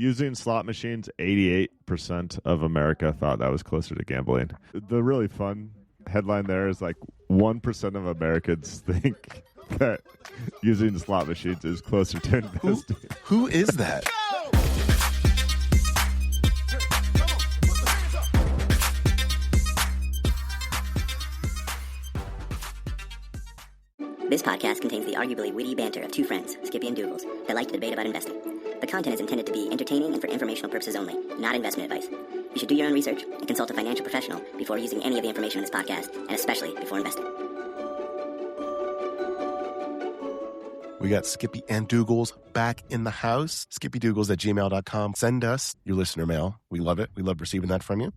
Using slot machines, 88% of America thought that was closer to gambling. The really fun headline there is like 1% of Americans think that using slot machines is closer to investing. Who is that? This podcast contains the arguably witty banter of two friends, Skippy and Dougals, that like to debate about investing. The content is intended to be entertaining and for informational purposes only, not investment advice. You should do your own research and consult a financial professional before using any of the information in this podcast, and especially before investing. We got Skippy and Dougals back in the house. SkippyDougals@gmail.com. Send us your listener mail. We love it. We love receiving that from you.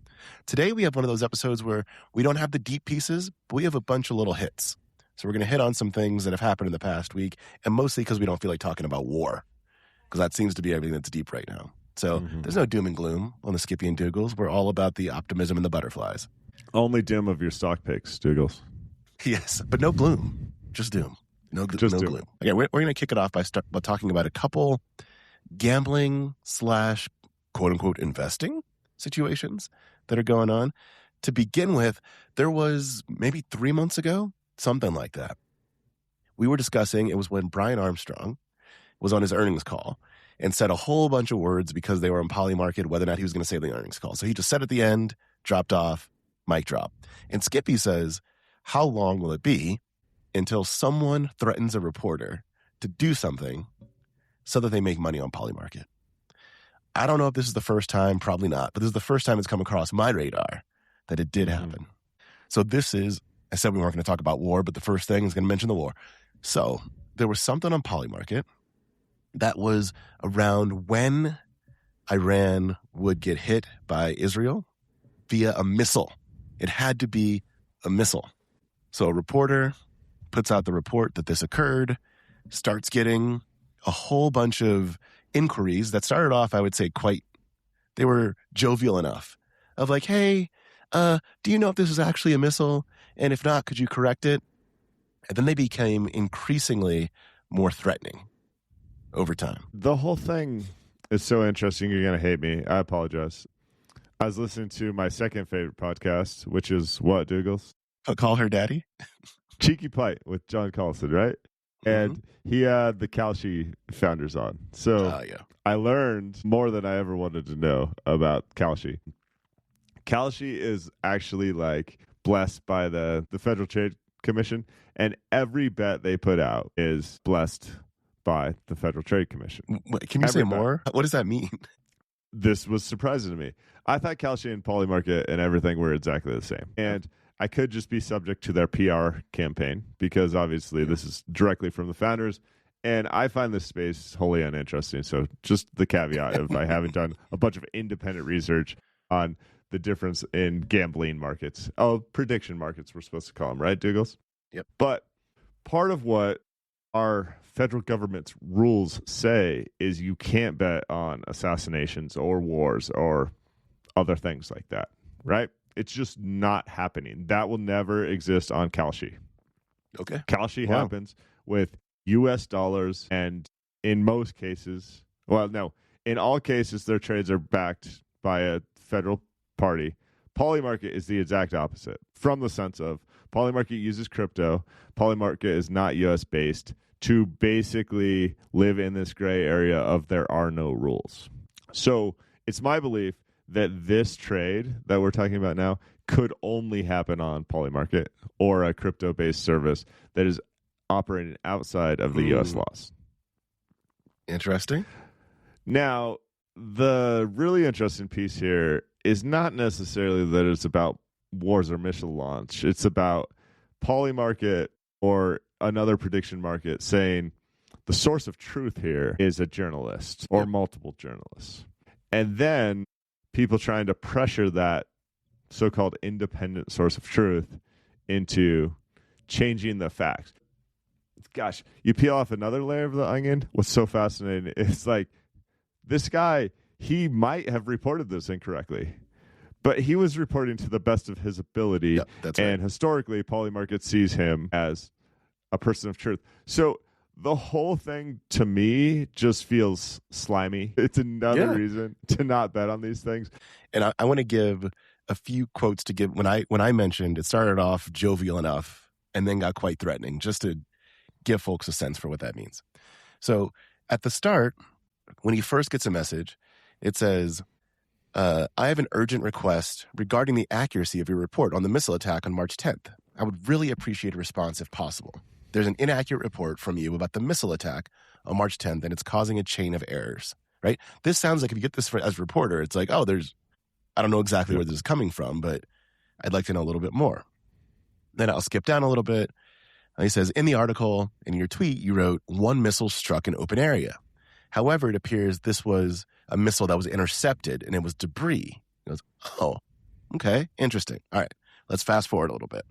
Today we have one of those episodes where we don't have the deep pieces, but we have a bunch of little hits. So we're going to hit on some things that have happened in the past week, and mostly because we don't feel like talking about war, because that seems to be everything that's deep right now. So there's no doom and gloom on the Skippy and Dougals. We're all about the optimism and the butterflies. Only doom of your stock picks, Dougals. Yes, but no gloom, just doom. No Just doom. gloom. Okay, we're going to kick it off by talking about a couple gambling / quote-unquote investing situations that are going on. To begin with, there was maybe 3 months ago, something like that. We were discussing, it was when Brian Armstrong was on his earnings call and said a whole bunch of words because they were on Polymarket, whether or not he was going to say the earnings call. So he just said at the end, dropped off, mic drop. And Skippy says, how long will it be until someone threatens a reporter to do something so that they make money on Polymarket? I don't know if this is the first time, probably not, but this is the first time it's come across my radar that it did happen. So this is, I said we weren't going to talk about war, but the first thing is going to mention the war. So there was something on Polymarket that was around when Iran would get hit by Israel via a missile. It had to be a missile. So a reporter puts out the report that this occurred, starts getting a whole bunch of inquiries that started off, I would say, they were jovial enough of like, hey, do you know if this is actually a missile? And if not, could you correct it? And then they became increasingly more threatening over time. The whole thing is so interesting. You're going to hate me. I apologize. I was listening to my second favorite podcast, which is what, Dougals? Call Her Daddy? Cheeky Pite with John Collison, right? And he had the Kalshi founders on. So I learned more than I ever wanted to know about Kalshi. Kalshi is actually like blessed by the Federal Trade Commission, and every bet they put out is blessed by the Federal Trade Commission. Can you say more? What does that mean? This was surprising to me. I thought Kalshi and Polymarket and everything were exactly the same. And I could just be subject to their PR campaign because obviously this is directly from the founders. And I find this space wholly uninteresting. So just the caveat of I haven't done a bunch of independent research on the difference in gambling markets. Oh, prediction markets, we're supposed to call them, right, Dougals? Yep. But part of what our federal government's rules say is you can't bet on assassinations or wars or other things like that, right? It's just not happening. That will never exist on Kalshi. Okay. Kalshi happens with U.S. dollars, and in most cases, in all cases, their trades are backed by a federal party. Polymarket is the exact opposite from the sense of Polymarket uses crypto. Polymarket is not U.S. based to basically live in this gray area of there are no rules. So it's my belief that this trade that we're talking about now could only happen on Polymarket or a crypto-based service that is operating outside of the U.S. laws. Interesting. Now, the really interesting piece here is not necessarily that it's about wars or missile launch. It's about Polymarket or another prediction market saying the source of truth here is a journalist or multiple journalists. And then people trying to pressure that so-called independent source of truth into changing the facts. Gosh, you peel off another layer of the onion. What's so fascinating is like this guy, he might have reported this incorrectly, but he was reporting to the best of his ability. Yep, that's right. And historically, Polymarket sees him as a person of truth. So the whole thing to me just feels slimy. It's another reason to not bet on these things. And I want to give a few quotes to give when I mentioned it started off jovial enough and then got quite threatening, just to give folks a sense for what that means. So at the start, when he first gets a message, it says, I have an urgent request regarding the accuracy of your report on the missile attack on March 10th. I would really appreciate a response if possible. There's an inaccurate report from you about the missile attack on March 10th, and it's causing a chain of errors, right? This sounds like if you get this as a reporter, it's like, I don't know exactly where this is coming from, but I'd like to know a little bit more. Then I'll skip down a little bit. And he says, in the article, in your tweet, you wrote, one missile struck an open area. However, it appears this was a missile that was intercepted and it was debris. He goes, oh, okay, interesting. All right, let's fast forward a little bit.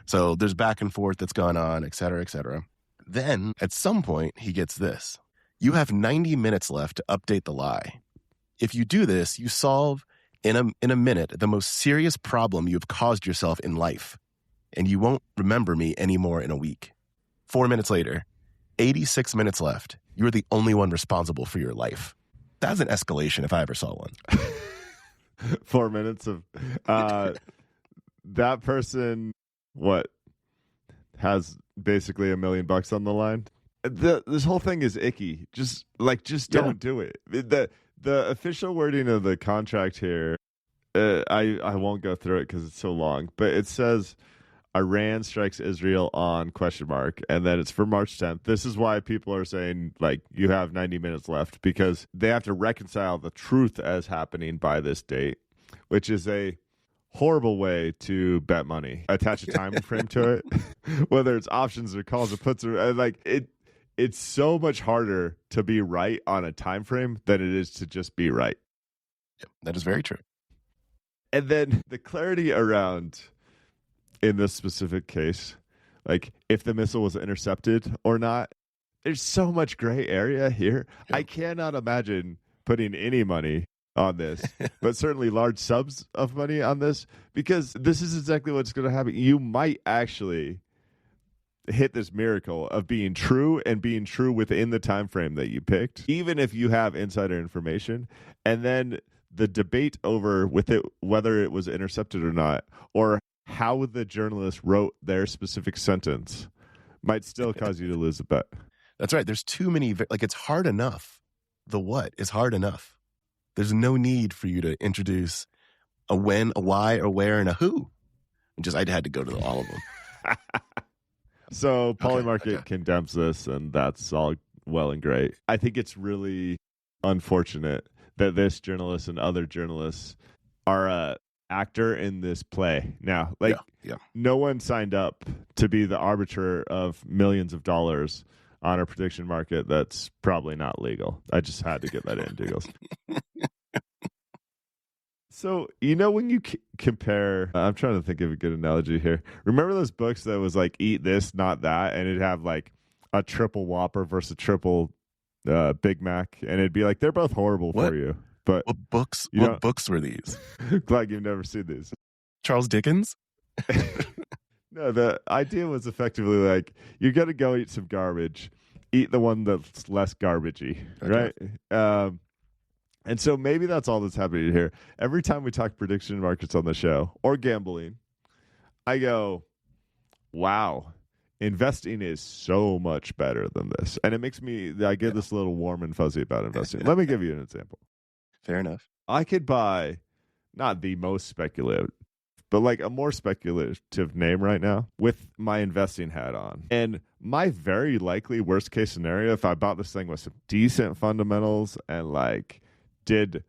So there's back and forth that's gone on, et cetera, et cetera. Then at some point, he gets this. You have 90 minutes left to update the lie. If you do this, you solve in a minute the most serious problem you have caused yourself in life, and you won't remember me anymore in a week. 4 minutes later, 86 minutes left. You're the only one responsible for your life. That's an escalation if I ever saw one. 4 minutes of that person, what, has basically $1 million on the line. This whole thing is icky. Just don't do it. The official wording of the contract here, I won't go through it because it's so long, but it says Iran strikes Israel on ? And then it's for March 10th. This is why people are saying, like, you have 90 minutes left, because they have to reconcile the truth as happening by this date, which is a horrible way to bet money. Attach a time frame to it, whether it's options or calls or puts, or like it. It's so much harder to be right on a time frame than it is to just be right. Yep, that is very true. And then the clarity around, in this specific case, like if the missile was intercepted or not, there's so much gray area here. Yep. I cannot imagine putting any money on this, but certainly large sums of money on this, because this is exactly what's going to happen. You might actually hit this miracle of being true, and being true within the time frame that you picked, even if you have insider information. And then the debate over with it, whether it was intercepted or not, or how the journalist wrote their specific sentence, might still cause you to lose a bet. That's right. There's too many, like, it's hard enough. The what is hard enough. There's no need for you to introduce a when, a why, a where, and a who. I had to go to all of them. So Polymarket condemns this, and that's all well and great. I think it's really unfortunate that this journalist and other journalists are a actor in this play. Now, no one signed up to be the arbiter of millions of dollars on a prediction market that's probably not legal. I just had to get that in, Diggles. So, when you compare, I'm trying to think of a good analogy here. Remember those books that was like, eat this, not that, and it'd have like a triple Whopper versus a triple Big Mac, and it'd be like, they're both horrible for you. But what books were these? Glad you've never seen these. Charles Dickens? No, the idea was effectively like, you're going to go eat some garbage. Eat the one that's less garbagey, right? And so maybe that's all that's happening here. Every time we talk prediction markets on the show or gambling, I go, wow, investing is so much better than this. And it makes I get this little warm and fuzzy about investing. Let me give you an example. Fair enough. I could buy not the most speculative, but like a more speculative name right now with my investing hat on. And my very likely worst case scenario, if I bought this thing with some decent fundamentals and like did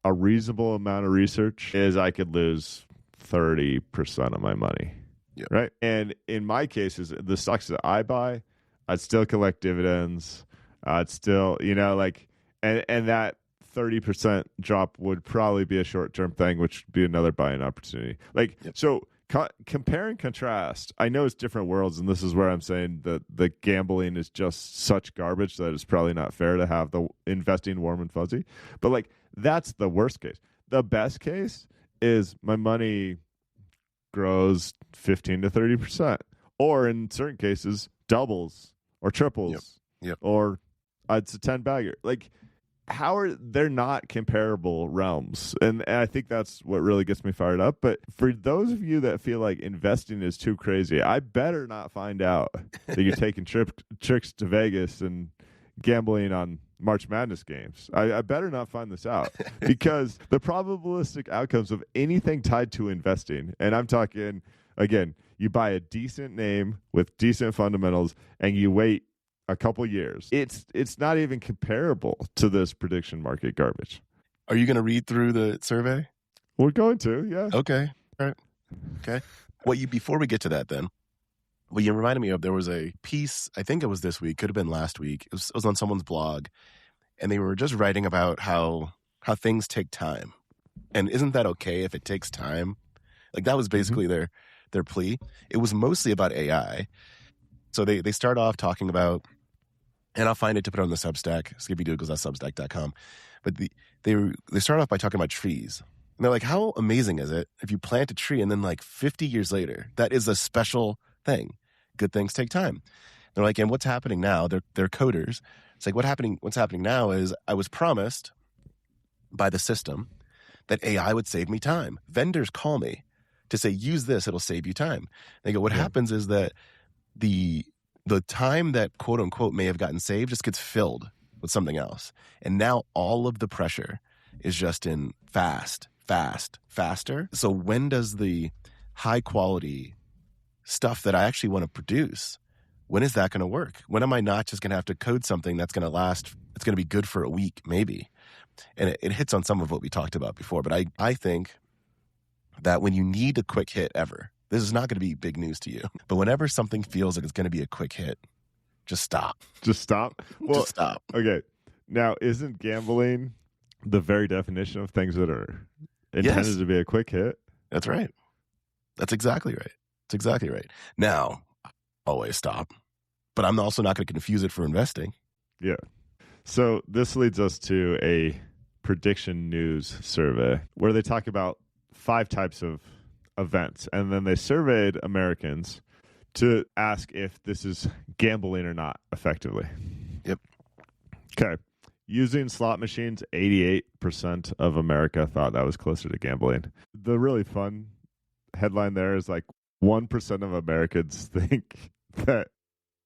a reasonable amount of research, is I could lose 30% of my money. Yep. Right. And in my cases, the stocks that I buy, I'd still collect dividends. I'd still, and that 30% drop would probably be a short-term thing, which would be another buying opportunity. So compare and contrast. I know it's different worlds, and this is where I'm saying that the gambling is just such garbage that it's probably not fair to have the investing warm and fuzzy. But that's the worst case. The best case is my money grows 15 to 30%, or in certain cases doubles or triples. Yep. or it's a 10 bagger. Like, how are they're not comparable realms? And I think that's what really gets me fired up. But for those of you that feel like investing is too crazy, I better not find out that you're taking tricks to Vegas and gambling on March Madness games. I better not find this out, because the probabilistic outcomes of anything tied to investing, and I'm talking, again, you buy a decent name with decent fundamentals and you wait a couple years, it's not even comparable to this prediction market garbage. Are you going to read through the survey? We're going to, yeah. Okay. All right. Okay. Before we get to that, then, what you reminded me of, there was a piece, I think it was this week, could have been last week. It was on someone's blog, and they were just writing about how things take time. And isn't that okay if it takes time? Like, that was basically their plea. It was mostly about AI. So they start off talking about, and I'll find it to put on the Substack, skippydouglas.substack.com. But they start off by talking about trees. And they're like, how amazing is it if you plant a tree and then like 50 years later, that is a special thing. Good things take time. They're like, and what's happening now? They're coders. It's like, what's happening now is I was promised by the system that AI would save me time. Vendors call me to say, use this, it'll save you time. They go, what happens is that the time that quote unquote may have gotten saved just gets filled with something else. And now all of the pressure is just in faster. So when does the high quality stuff that I actually want to produce, when is that going to work? When am I not just going to have to code something that's going to last, it's going to be good for a week, maybe? And it hits on some of what we talked about before. But I think that when you need a quick hit ever, this is not going to be big news to you, but whenever something feels like it's going to be a quick hit, just stop. Just stop? Well, just stop. Okay. Now, isn't gambling the very definition of things that are intended to be a quick hit? That's right. That's exactly right. That's exactly right. Now, always stop. But I'm also not going to confuse it for investing. Yeah. So this leads us to a prediction news survey where they talk about 5 types of events, and then they surveyed Americans to ask if this is gambling or not, effectively. Yep. Okay. Using slot machines, 88% of America thought that was closer to gambling. The really fun headline there is like 1% of Americans think that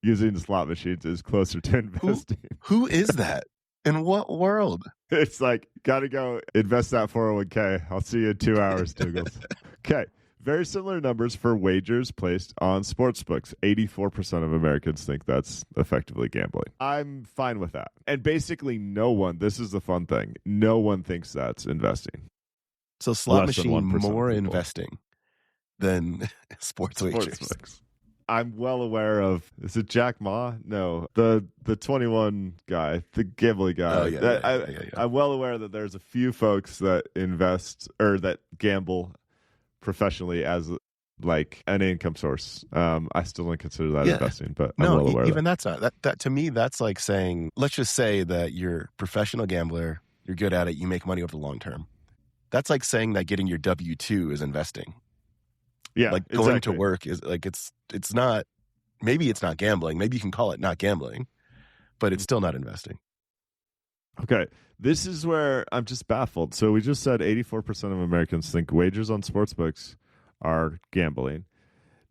using slot machines is closer to investing. Who is that? In what world? It's like, gotta go invest that 401k. I'll see you in 2 hours, Douglas. Okay. Very similar numbers for wagers placed on sports books. 84% of Americans think that's effectively gambling. I'm fine with that. And basically no one, this is the fun thing, no one thinks that's investing. So slot Less than machine 1% more of people. investing than sports wagers. Books. I'm well aware of, is it Jack Ma? No, the 21 guy, the gambling guy. Oh, yeah. I'm well aware that there's a few folks that invest or that gamble professionally as like an income source. I still don't consider that investing, but I'm well aware even of that's not that to me. That's like saying, let's just say that you're a professional gambler, you're good at it, you make money over the long term. That's like saying that getting your W-2 is investing. Yeah, like going to work is like it's not. Maybe it's not gambling. Maybe you can call it not gambling, but it's still not investing. Okay, this is where I'm just baffled. So we just said 84% of Americans think wagers on sportsbooks are gambling.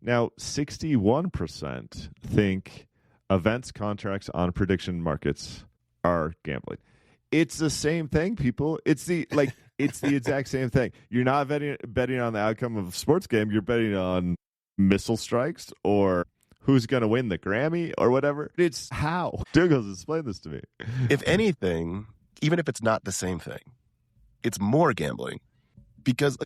Now, 61% think events contracts on prediction markets are gambling. It's the same thing, people. It's the exact same thing. You're not betting on the outcome of a sports game. You're betting on missile strikes or who's going to win the Grammy or whatever. It's how. Douglas, explain this to me. If anything, even if it's not the same thing, it's more gambling. Because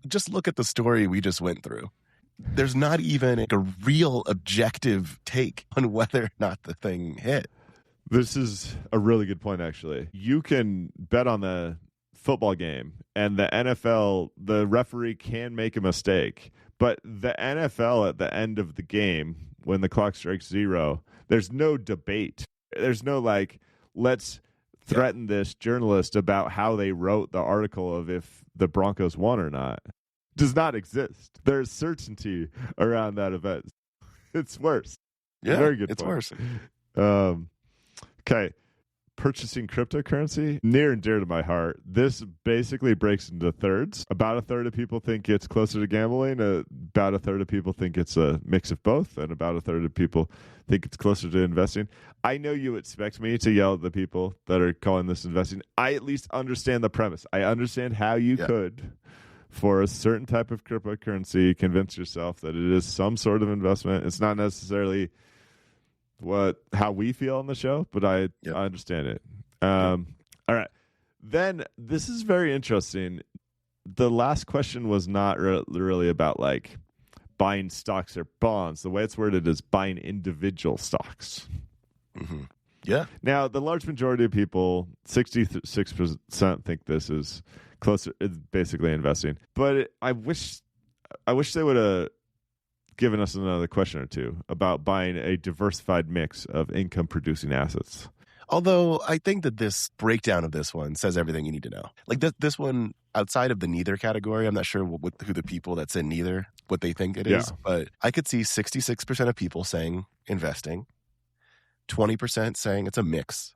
just look at the story we just went through. There's not even a real objective take on whether or not the thing hit. This is a really good point, actually. You can bet on the football game, and the NFL, the referee can make a mistake. But the NFL at the end of the game, when the clock strikes 0, there's no debate. There's no, like, let's threaten this journalist about how they wrote the article of if the Broncos won or not. Does not exist. There's certainty around that event. It's worse. Yeah, Very good it's point. worse. Okay. Purchasing cryptocurrency, near and dear to my heart. This basically breaks into thirds. About a third of people think it's closer to gambling. About a third of people think it's a mix of both. And about a third of people think it's closer to investing. I know you expect me to yell at the people that are calling this investing. I at least understand the premise. I understand how you could, for a certain type of cryptocurrency, convince yourself that it is some sort of investment. It's not necessarily how we feel on the show, but I understand it. All right. Then this is very interesting. The last question was not really about like buying stocks or bonds. The way it's worded is buying individual stocks. Mm-hmm. Yeah. Now, the large majority of people, 66%, think this is closer. It's basically investing. But I wish they would have given us another question or two about buying a diversified mix of income-producing assets. Although I think that this breakdown of this one says everything you need to know. Like this one, outside of the neither category, I'm not sure who the people that's in neither, what they think it is. But I could see 66% of people saying investing, 20% saying it's a mix,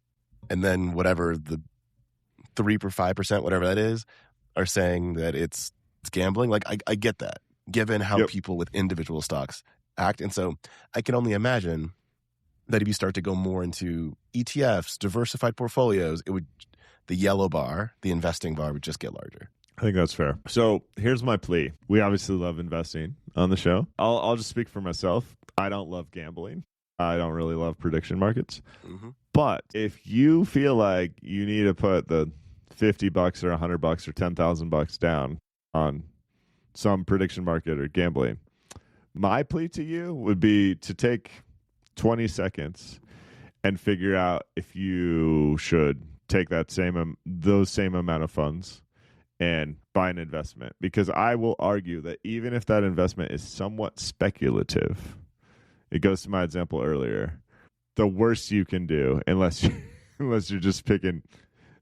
and then whatever the 3 or 5%, whatever that is, are saying that it's gambling. Like I get that, given how people with individual stocks act. And so I can only imagine that if you start to go more into ETFs, diversified portfolios, the yellow bar, the investing bar, would just get larger. I think that's fair. So here's my plea. We obviously love investing on the show. I'll just speak for myself. I don't love gambling. I don't really love prediction markets. Mm-hmm. But if you feel like you need to put the $50 or $100 or $10,000 down on some prediction market or gambling, my plea to you would be to take 20 seconds and figure out if you should take those same amount of funds and buy an investment. Because I will argue that even if that investment is somewhat speculative, it goes to my example earlier, the worst you can do, unless you're just picking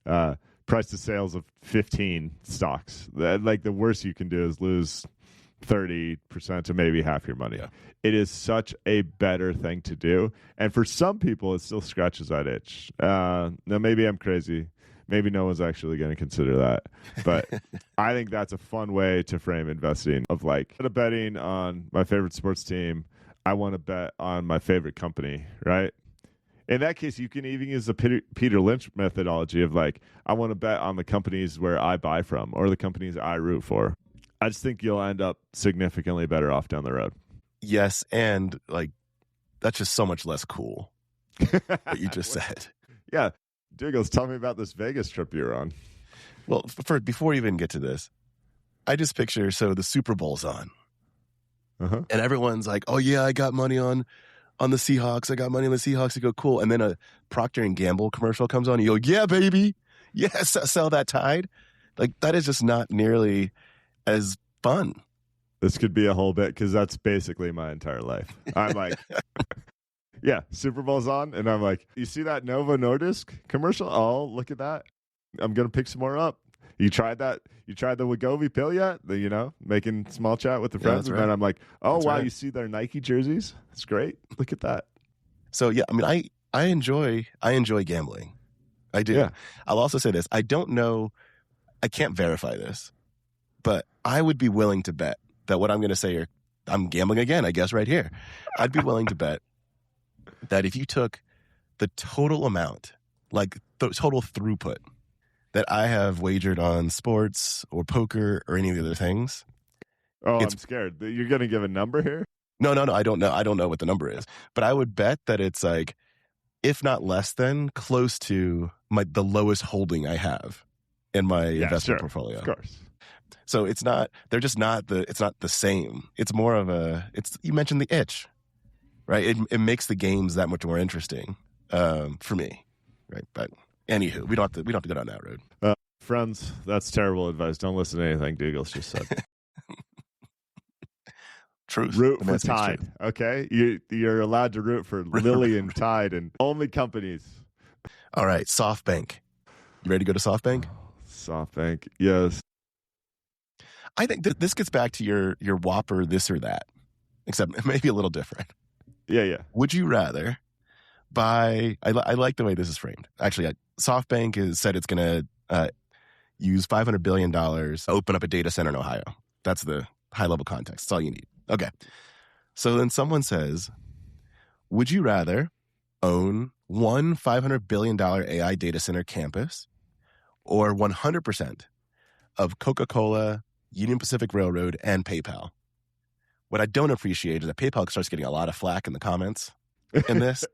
price to sales of 15 stocks, like the worst you can do is lose 30% to maybe half your money. It is such a better thing to do, and for some people it still scratches that itch. Now maybe I'm crazy, maybe no one's actually going to consider that, but I think that's a fun way to frame investing, of like, instead of betting on my favorite sports team, I want to bet on my favorite company, right? In that case, you can even use the Peter Lynch methodology of like, I want to bet on the companies where I buy from or the companies I root for. I just think you'll end up significantly better off down the road. Yes, and like that's just so much less cool, what you just said. Yeah. Douglas, tell me about this Vegas trip you're on. Well, before we even get to this, I just picture, so the Super Bowl's on. And everyone's like, oh yeah, I got money on the Seahawks. I got money on the Seahawks. You go, cool. And then a Procter & Gamble commercial comes on. You go, yeah, baby. Yes, sell that Tide. Like, that is just not nearly as fun. This could be a whole bit, because that's basically my entire life. I'm like, yeah, Super Bowl's on. And I'm like, you see that Novo Nordisk commercial? Oh, look at that. I'm going to pick some more up. You tried that? You tried the Wegovy pill yet? Making small chat with the friends. And then I'm like, oh, that's wow, right. You see their Nike jerseys? It's great. Look at that. So, yeah, I mean, I enjoy gambling. I do. Yeah. I'll also say this. I don't know. I can't verify this, but I would be willing to bet that what I'm going to say here, I'm gambling again, I guess, right here. I'd be willing to bet that if you took the total amount, like the total throughput that I have wagered on sports or poker or any of the other things. Oh, I'm scared. You're going to give a number here? No. I don't know. I don't know what the number is. But I would bet that it's like, if not less than, close to the lowest holding I have in my investment portfolio. Of course. So it's not the same. It's more of you mentioned the itch, right? It makes the games that much more interesting for me, right? But anywho, we don't have to go down that road. Friends, that's terrible advice. Don't listen to anything Douglas just said. Truth. Root for Tide, okay? You're allowed to root for Lilly and Tide and only companies. All right, SoftBank. You ready to go to SoftBank? SoftBank, yes. I think this gets back to your Whopper this or that, except maybe a little different. Yeah. Would you rather I like the way this is framed. Actually, SoftBank has said it's going to use $500 billion to open up a data center in Ohio. That's the high-level context. That's all you need. Okay. So then someone says, would you rather own one $500 billion AI data center campus or 100% of Coca-Cola, Union Pacific Railroad, and PayPal? What I don't appreciate is that PayPal starts getting a lot of flack in the comments in this.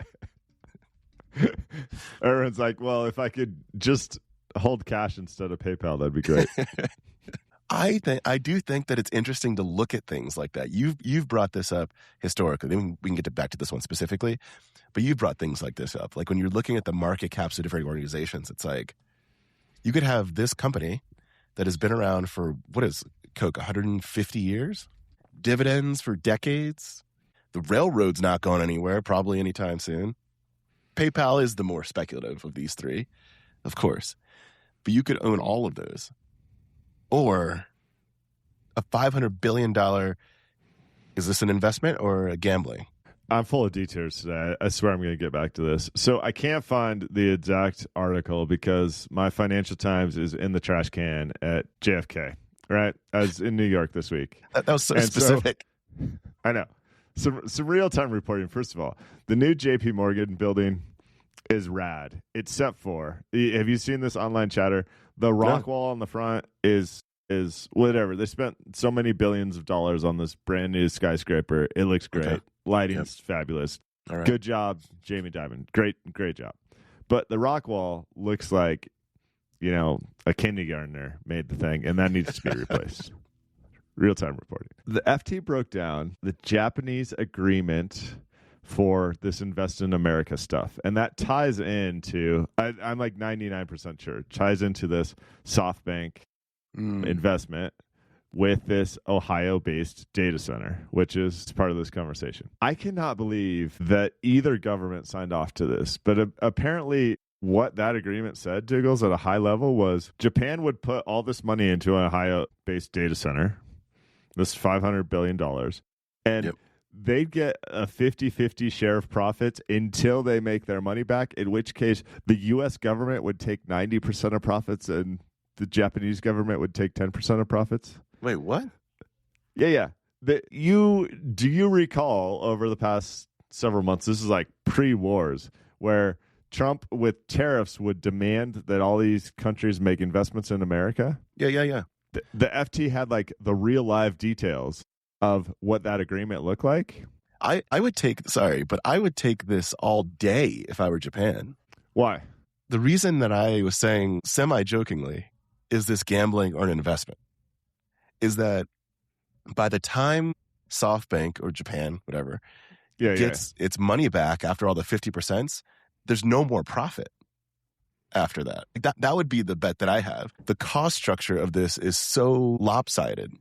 Everyone's like, well, if I could just hold cash instead of PayPal, that'd be great. I do think that it's interesting to look at things like that. You've brought this up historically. Then we can get back to this one specifically, but you've brought things like this up. Like when you're looking at the market caps of different organizations, it's like you could have this company that has been around for, what is Coke, 150 years? Dividends for decades. The railroad's not going anywhere, probably anytime soon. PayPal is the more speculative of these three, of course. But you could own all of those. Or a $500 billion, is this an investment or a gambling? I'm full of detours today. I swear I'm going to get back to this. So I can't find the exact article because my Financial Times is in the trash can at JFK, right? I was in New York this week. That was so specific. So, I know. Some real-time reporting. First of all, the new JP Morgan building is rad. It's set for. Have you seen this online chatter? The rock wall on the front is whatever. They spent so many billions of dollars on this brand new skyscraper. It looks great. Okay. Lighting's fabulous. All right. Good job, Jamie Dimon. Great job. But the rock wall looks like, a kindergartner made the thing, and that needs to be replaced. Real-time reporting. The FT broke down the Japanese agreement for this Invest in America stuff. And that ties into, I'm like 99% sure, ties into this SoftBank investment with this Ohio-based data center, which is part of this conversation. I cannot believe that either government signed off to this, but apparently what that agreement said, Diggles, at a high level was Japan would put all this money into an Ohio-based data center, this $500 billion, and they'd get a 50-50 share of profits until they make their money back, in which case the U.S. government would take 90% of profits and the Japanese government would take 10% of profits. Wait, what? Yeah. Do you recall over the past several months, this is like pre-wars, where Trump with tariffs would demand that all these countries make investments in America? Yeah. The FT had like the real live details of what that agreement looked like. I would take this all day if I were Japan. Why? The reason that I was saying semi-jokingly, is this gambling or an investment? Is that by the time SoftBank or Japan, whatever, gets its money back after all the 50%, there's no more profit after that. That would be the bet that I have. The cost structure of this is so lopsided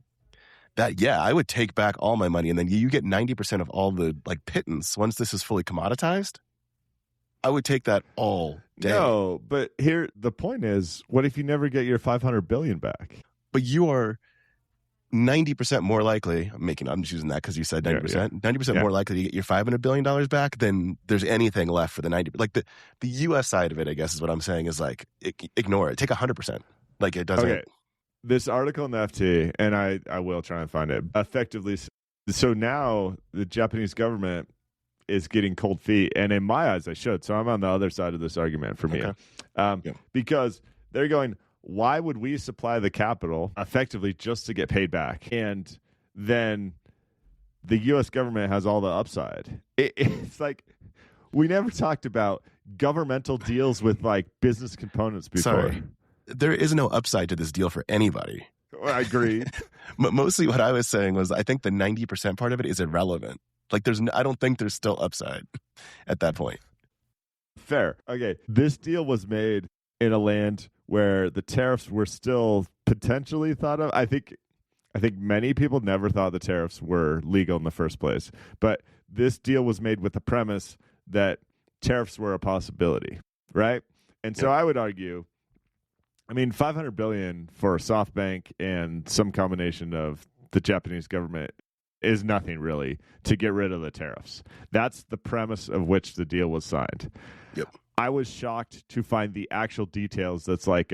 that, I would take back all my money and then you get 90% of all the pittance once this is fully commoditized. I would take that all day. No, but here the point is, what if you never get your $500 billion back? But you are 90% more likely, I'm just using that because you said 90%, 90% more likely to get your $500 billion back than there's anything left for the 90%. Like the U.S. side of it, I guess is what I'm saying is ignore it. Take 100%. Like it doesn't. Okay. This article in the FT, and I will try and find it, effectively. So now the Japanese government is getting cold feet, and in my eyes, I should. So I'm on the other side of this argument for me. Because they're going, why would we supply the capital effectively just to get paid back? And then the U.S. government has all the upside. It's like we never talked about governmental deals with business components before. Sorry. There is no upside to this deal for anybody. I agree. But mostly what I was saying was I think the 90% part of it is irrelevant. I don't think there's still upside at that point. Fair. Okay. This deal was made in a land where the tariffs were still potentially thought of. I think many people never thought the tariffs were legal in the first place. But this deal was made with the premise that tariffs were a possibility, right? And so I would argue, $500 billion for SoftBank and some combination of the Japanese government is nothing really to get rid of the tariffs. That's the premise of which the deal was signed. Yep. I was shocked to find the actual details that's like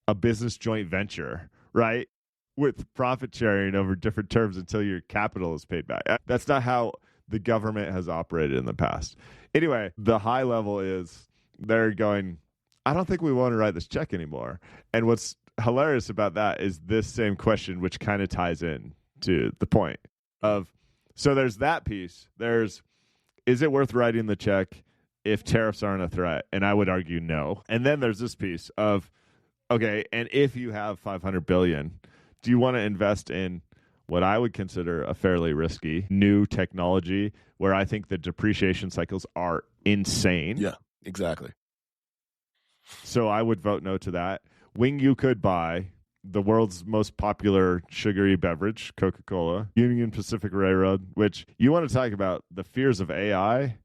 a business joint venture, right? With profit sharing over different terms until your capital is paid back. That's not how the government has operated in the past. Anyway, the high level is they're going, I don't think we want to write this check anymore. And what's hilarious about that is this same question, which kind of ties in to the point of, so there's that piece. There's, is it worth writing the check if tariffs aren't a threat? And I would argue no. And then there's this piece of, okay, and if you have $500 billion, do you want to invest in what I would consider a fairly risky new technology where I think the depreciation cycles are insane? Yeah, exactly. So I would vote no to that. Wing, you could buy the world's most popular sugary beverage, Coca-Cola, Union Pacific Railroad, which you want to talk about the fears of AI.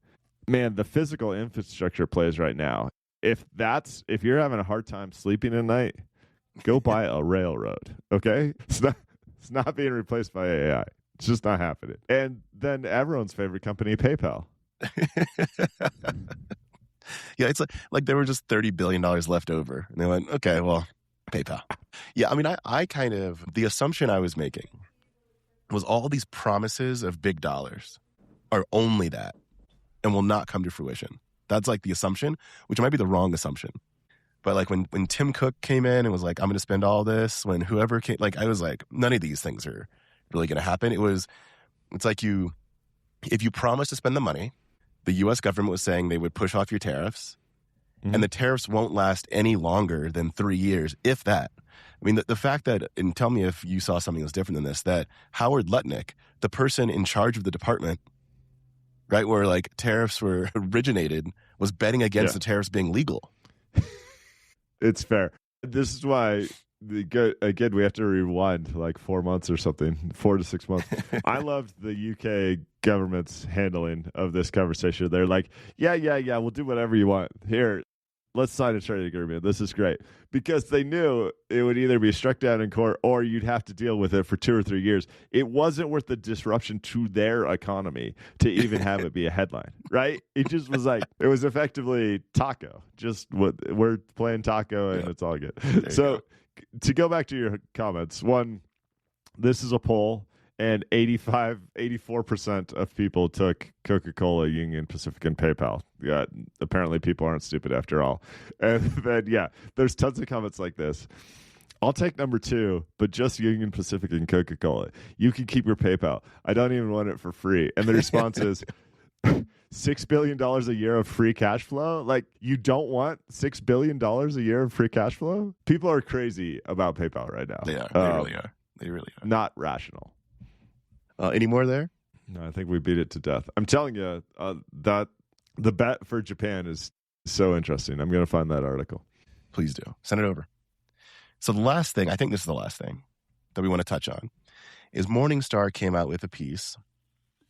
Man, the physical infrastructure plays right now. If you're having a hard time sleeping at night, go buy a railroad, okay? It's not being replaced by AI. It's just not happening. And then everyone's favorite company, PayPal. Yeah, it's like there were just $30 billion left over. And they went, okay, well, PayPal. Yeah, I mean, I kind of, the assumption I was making was all these promises of big dollars are only that and will not come to fruition. That's like the assumption, which might be the wrong assumption. But like when Tim Cook came in and was like, I'm going to spend all this, when whoever came, like I was like, none of these things are really going to happen. It's like if you promise to spend the money, the U.S. government was saying they would push off your tariffs, and the tariffs won't last any longer than 3 years, if that. I mean, the fact that, and tell me if you saw something that's different than this, that Howard Lutnick, the person in charge of the department, right, where like tariffs were originated, was betting against the tariffs being legal. It's fair. This is why, again, we have to rewind like 4 months or something, 4 to 6 months. I loved the UK government's handling of this conversation. They're like, yeah, we'll do whatever you want. Here, let's sign a trade agreement. This is great. Because they knew it would either be struck down in court or you'd have to deal with it for 2 or 3 years. It wasn't worth the disruption to their economy to even have it be a headline, right? It just was like, it was effectively taco. Just we're playing taco and it's all good. So to go back to your comments, one, this is a poll. And 84% of people took Coca-Cola, Union Pacific, and PayPal. Yeah, apparently people aren't stupid after all. And then, there's tons of comments like this. I'll take number 2, but just Union Pacific and Coca-Cola. You can keep your PayPal. I don't even want it for free. And the response is $6 billion a year of free cash flow? Like, you don't want $6 billion a year of free cash flow? People are crazy about PayPal right now. They are. They really are. They really are. Not rational. Any more there? No, I think we beat it to death. I'm telling you that the bet for Japan is so interesting. I'm going to find that article. Please do. Send it over. So the last thing, I think this is the last thing that we want to touch on, is Morningstar came out with a piece.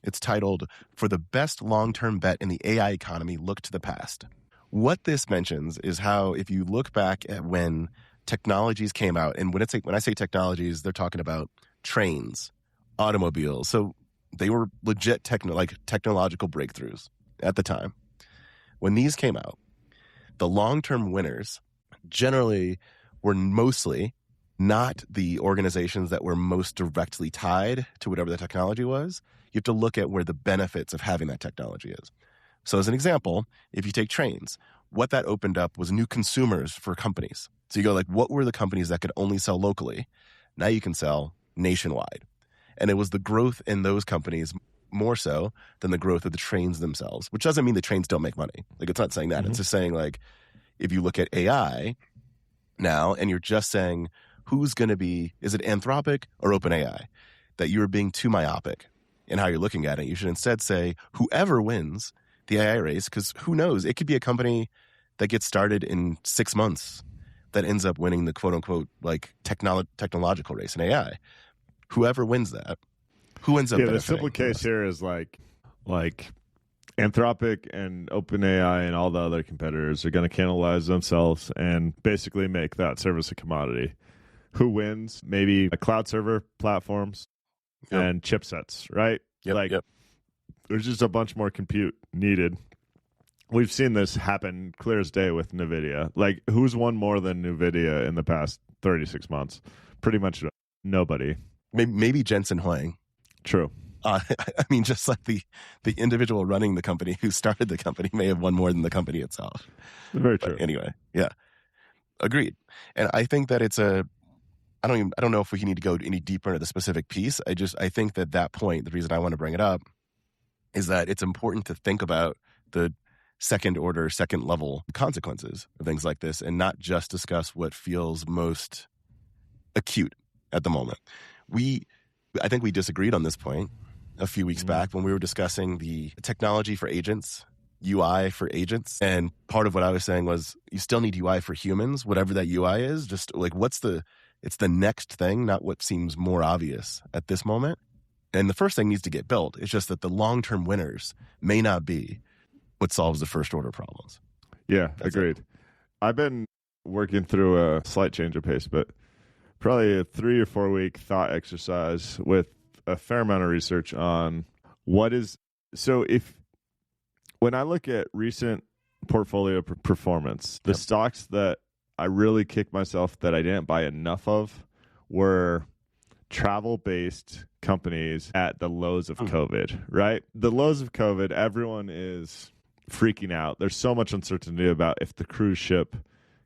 It's titled, "For the Best Long-Term Bet in the AI Economy, Look to the Past." What this mentions is how if you look back at when technologies came out, and when I say technologies, they're talking about trains, automobiles. So they were legit technological breakthroughs at the time. When these came out, the long-term winners generally were mostly not the organizations that were most directly tied to whatever the technology was. You have to look at where the benefits of having that technology is. So as an example, if you take trains, what that opened up was new consumers for companies. So you go like, what were the companies that could only sell locally? Now you can sell nationwide. And it was the growth in those companies more so than the growth of the trains themselves, which doesn't mean the trains don't make money. Like, it's not saying that. It's just saying, like, if you look at AI now and you're just saying, who's going to be, is it Anthropic or OpenAI? That you're being too myopic in how you're looking at it. You should instead say, whoever wins the AI race, because who knows? It could be a company that gets started in 6 months that ends up winning the quote-unquote, like, technological race in AI. Whoever wins that, who ends up benefiting? The simple case here is like Anthropic and OpenAI and all the other competitors are going to cannibalize themselves and basically make that service a commodity. Who wins? Maybe a cloud server platforms and chipsets, right? Yep. There's just a bunch more compute needed. We've seen this happen clear as day with NVIDIA. Like, who's won more than NVIDIA in the past 36 months? Pretty much nobody. Maybe Jensen Huang. True. I mean, just like the individual running the company who started the company may have won more than the company itself. Very true. But anyway, yeah, agreed. And I think that it's I don't know if we need to go any deeper into the specific piece. I think that point, the reason I want to bring it up is that it's important to think about the second level consequences of things like this and not just discuss what feels most acute at the moment. I think we disagreed on this point a few weeks back when we were discussing the technology for agents, UI for agents. And part of what I was saying was you still need UI for humans, whatever that UI is, just like it's the next thing, not what seems more obvious at this moment. And the first thing needs to get built. It's just that the long-term winners may not be what solves the first order problems. Yeah, agreed. I've been working through a slight change of pace, but probably a 3 or 4 week thought exercise with a fair amount of research on when I look at recent portfolio performance, the stocks that I really kicked myself that I didn't buy enough of were travel-based companies at the lows of COVID, right? The lows of COVID, everyone is freaking out. There's so much uncertainty about if the cruise ship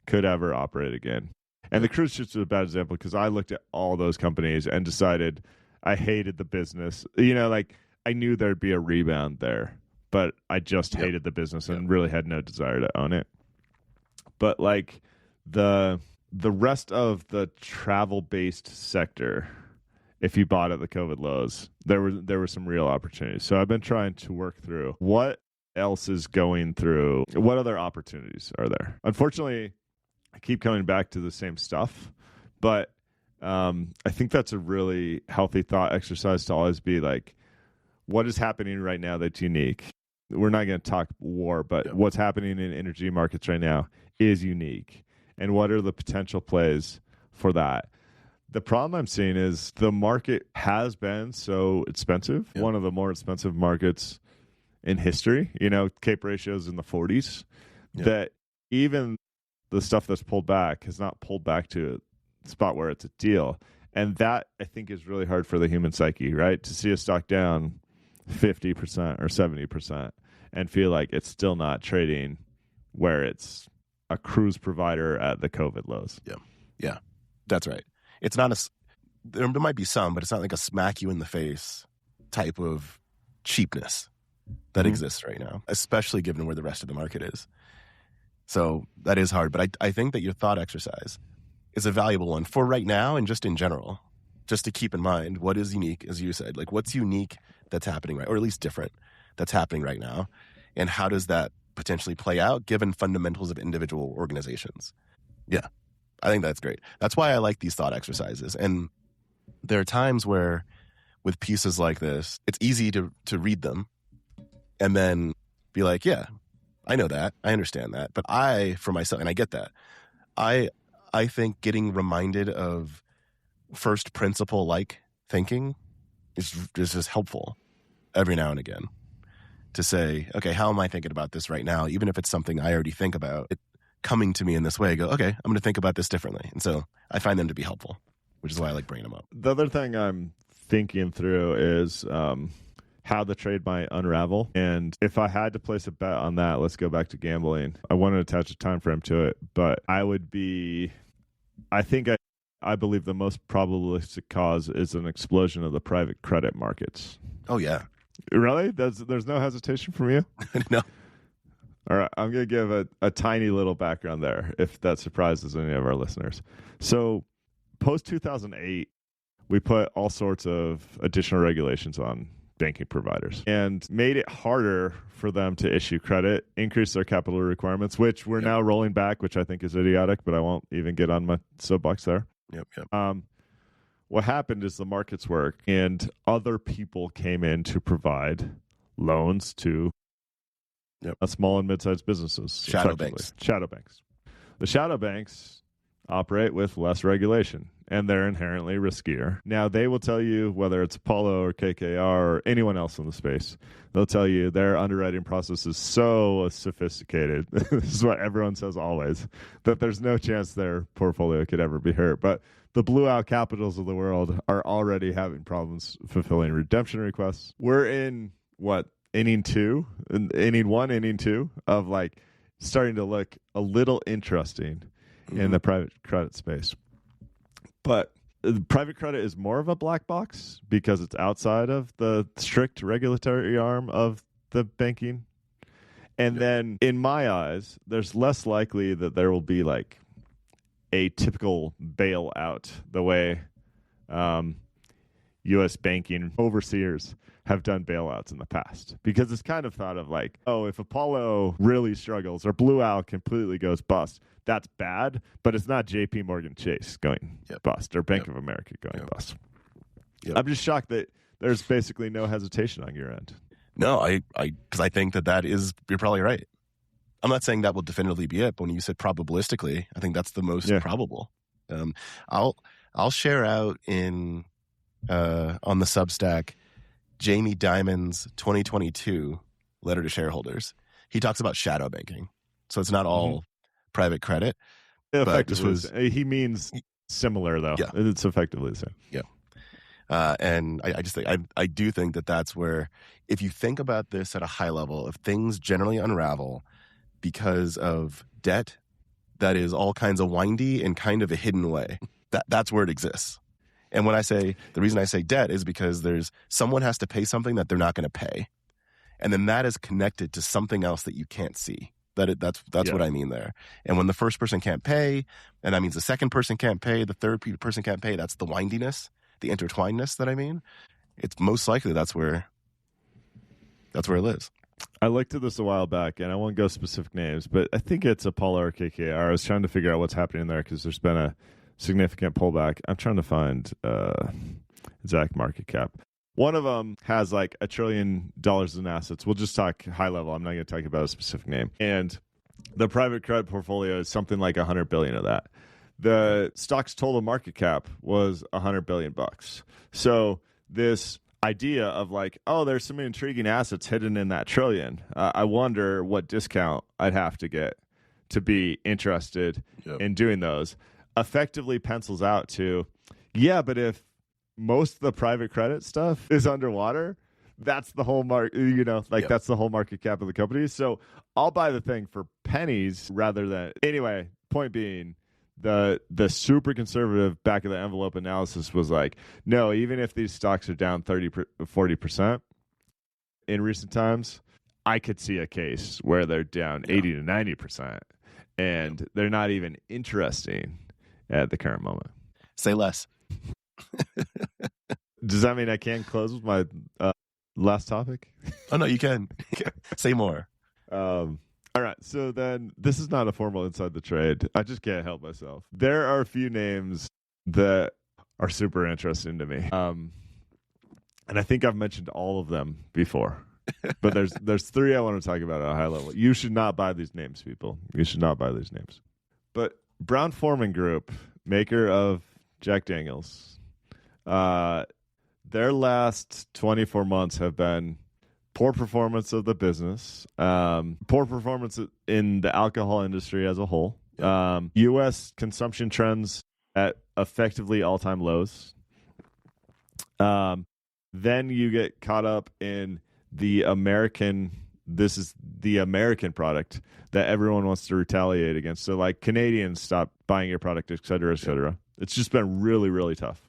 could ever operate again. And the cruise ship's a bad example because I looked at all those companies and decided I hated the business. I knew there'd be a rebound there, but I just hated the business and really had no desire to own it. But like the rest of the travel-based sector, if you bought at the COVID lows, there were some real opportunities. So I've been trying to work through what else is going through, what other opportunities are there. Unfortunately, I keep coming back to the same stuff, but I think that's a really healthy thought exercise to always be like, what is happening right now that's unique? We're not going to talk war, but what's happening in energy markets right now is unique. And what are the potential plays for that? The problem I'm seeing is the market has been so expensive, one of the more expensive markets in history, CAPE ratios in the 40s, that even the stuff that's pulled back has not pulled back to a spot where it's a deal. And that, I think, is really hard for the human psyche, right? To see a stock down 50% or 70% and feel like it's still not trading where it's a cruise provider at the COVID lows. Yeah, that's right. It's not there might be some, but it's not like a smack you in the face type of cheapness that exists right now, especially given where the rest of the market is. So that is hard. But I think that your thought exercise is a valuable one for right now and just in general, just to keep in mind what is unique, as you said, like what's unique that's happening right, or at least different that's happening right now. And how does that potentially play out given fundamentals of individual organizations? Yeah, I think that's great. That's why I like these thought exercises. And there are times where with pieces like this, it's easy to read them and then be like, yeah, I know that. I understand that. But for myself, and I get that, I think getting reminded of first principle like thinking is just helpful every now and again to say, okay, how am I thinking about this right now? Even if it's something I already think about, it coming to me in this way, I go, okay, I'm going to think about this differently. And so I find them to be helpful, which is why I like bringing them up. The other thing I'm thinking through is how the trade might unravel. And if I had to place a bet on that, let's go back to gambling. I want to attach a time frame to it, but I believe the most probabilistic cause is an explosion of the private credit markets. Oh, yeah. Really? There's no hesitation from you? No. All right. I'm going to give a tiny little background there, if that surprises any of our listeners. So post-2008, we put all sorts of additional regulations on banking providers and made it harder for them to issue credit, increase their capital requirements, which we're now rolling back, which I think is idiotic, but I won't even get on my soapbox there. Yep. What happened is the markets work and other people came in to provide loans to small and mid-sized businesses. Shadow banks. The shadow banks operate with less regulation. and they're inherently riskier. Now, they will tell you, whether it's Apollo or KKR or anyone else in the space, they'll tell you their underwriting process is so sophisticated. This is what everyone says always, that there's no chance their portfolio could ever be hurt. But the Blue Owl Capitals of the world are already having problems fulfilling redemption requests. We're in, inning one, inning two of like starting to look a little interesting in the private credit space. But private credit is more of a black box because it's outside of the strict regulatory arm of the banking. And then in my eyes, there's less likely that there will be like a typical bailout the way U.S. banking overseers have done bailouts in the past, because it's kind of thought of like, oh, if Apollo really struggles or Blue Owl completely goes bust, that's bad, but it's not JP Morgan Chase going bust or Bank of America going bust. I'm just shocked that there's basically no hesitation on your end. No, because I think that is, you're probably right. I'm not saying that will definitively be it, but when you said probabilistically, I think that's the most probable. I'll share out in on the Substack Jamie Dimon's 2022 letter to shareholders. He talks about shadow banking, so it's not all private credit. But this was, he means similar though. Yeah, it's effectively the same. Yeah, and I just think I do think that that's where, if you think about this at a high level, if things generally unravel because of debt that is all kinds of windy and kind of a hidden way, that's where it exists. And when I say, the reason I say debt is because someone has to pay something that they're not going to pay. And then that is connected to something else that you can't see. That's what I mean there. And when the first person can't pay, and that means the second person can't pay, the third person can't pay, that's the windiness, the intertwinedness that I mean. It's most likely that's where it lives. I looked at this a while back, and I won't go specific names, but I think it's Apollo or KKR. I was trying to figure out what's happening there because there's been a significant pullback. I'm trying to find exact market cap. One of them has like $1 trillion in assets. We'll just talk high level. I'm not going to talk about a specific name. And the private credit portfolio is something like $100 billion of that. The stock's total market cap was $100 billion. So this idea of like, oh, there's some intriguing assets hidden in that trillion. I wonder what discount I'd have to get to be interested in doing those. Effectively pencils out to, but if most of the private credit stuff is underwater, that's the whole that's the whole market cap of the company. So I'll buy the thing for pennies rather than, anyway, point being, the super conservative back of the envelope analysis was like, no, even if these stocks are down 30-40% in recent times, I could see a case where they're down 80 to 90%, and they're not even interesting at the current moment. Say less. Does that mean I can't close with my last topic? Oh, no, you can. Say more. All right. So then this is not a formal inside the trade. I just can't help myself. There are a few names that are super interesting to me. And I think I've mentioned all of them before. But there's three I want to talk about at a high level. You should not buy these names, people. You should not buy these names. But Brown-Forman Group, maker of Jack Daniels, their last 24 months have been poor performance of the business, poor performance in the alcohol industry as a whole, U.S. consumption trends at effectively all-time lows. Then you get caught up in this is the American product that everyone wants to retaliate against. So like Canadians stop buying your product, et cetera, et cetera. It's just been really, really tough.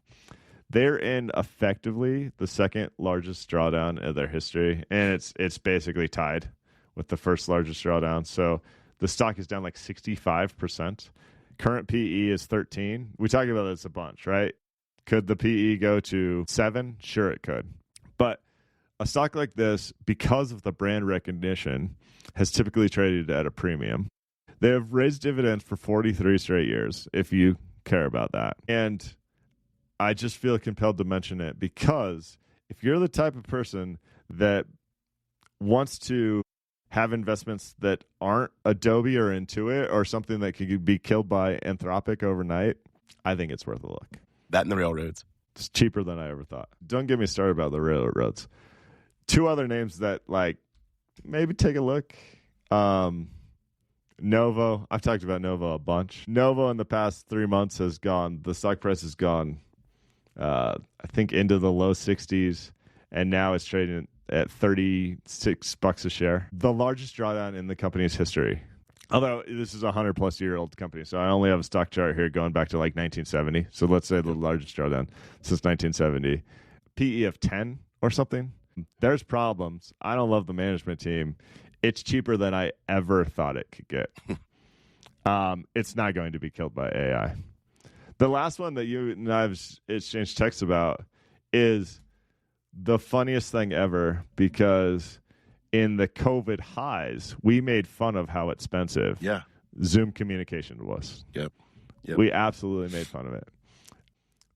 They're in effectively the second largest drawdown of their history, and it's basically tied with the first largest drawdown. So the stock is down like 65%. Current PE is 13. We talk about this a bunch, right? Could the PE go to 7? Sure, it could. But a stock like this, because of the brand recognition, has typically traded at a premium. They have raised dividends for 43 straight years, if you care about that. And I just feel compelled to mention it because if you're the type of person that wants to have investments that aren't Adobe or Intuit or something that could be killed by Anthropic overnight, I think it's worth a look. That and the railroads. It's cheaper than I ever thought. Don't get me started about the railroads. Two other names that maybe take a look. Novo. I've talked about Novo a bunch. Novo in the past 3 months the stock price has gone, I think, into the low 60s, and now it's trading at $36 a share. The largest drawdown in the company's history. Although this is a 100-plus-year-old company, so I only have a stock chart here going back to 1970. So let's say the largest drawdown since 1970. PE of 10 or something. There's problems. I don't love the management team. It's cheaper than I ever thought it could get. It's not going to be killed by AI. The last one that you and I have exchanged texts about is the funniest thing ever, because in the COVID highs, we made fun of how expensive Zoom communication was. Yep. We absolutely made fun of it.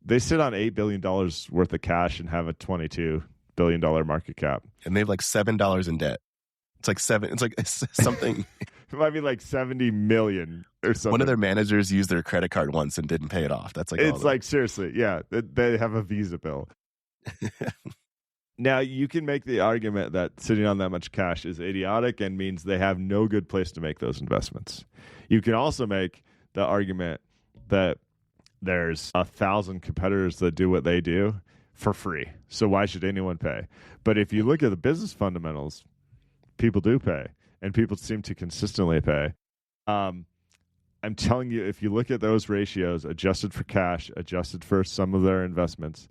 They sit on $8 billion worth of cash and have a $22 billion market cap. And they have $7 in debt. It's something. It might be $70 million or something. One of their managers used their credit card once and didn't pay it off. That's seriously, yeah. They have a Visa bill. Now, you can make the argument that sitting on that much cash is idiotic and means they have no good place to make those investments. You can also make the argument that there's 1,000 competitors that do what they do for free. So why should anyone pay? But if you look at the business fundamentals, people do pay, and people seem to consistently pay. I'm telling you, if you look at those ratios, adjusted for cash, adjusted for some of their investments,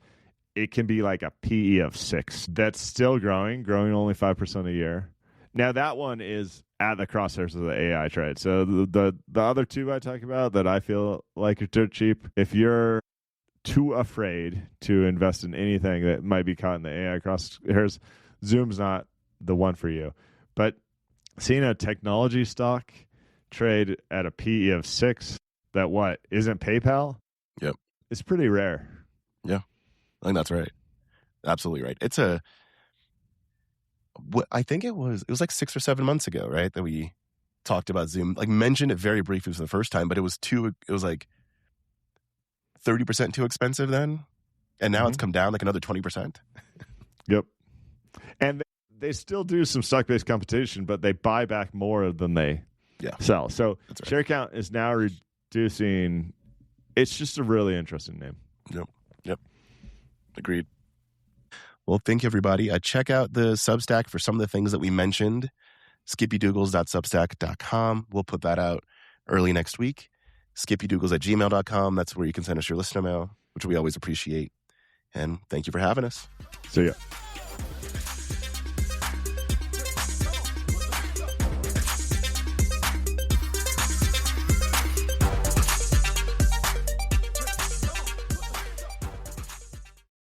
it can be a PE of 6. That's still growing only 5% a year. Now, that one is at the crosshairs of the AI trade. So the other two I talk about that I feel like are dirt cheap, if you're too afraid to invest in anything that might be caught in the AI crosshairs, Zoom's not the one for you. But seeing a technology stock trade at a PE of 6 that isn't PayPal? Yep. It's pretty rare. Yeah. I think that's right. Absolutely right. I think it was 6 or 7 months ago, right, that we talked about Zoom, mentioned it very briefly for the first time, but it was 30% too expensive then. And now it's come down another 20%. Yep. And they still do some stock-based compensation, but they buy back more than they sell. So right. Share count is now reducing. It's just a really interesting name. Yep. Agreed. Well, thank you, everybody. Check out the Substack for some of the things that we mentioned. skippydougals.substack.com. We'll put that out early next week. skippydougals@gmail.com. That's where you can send us your listener mail, which we always appreciate. And thank you for having us. See ya.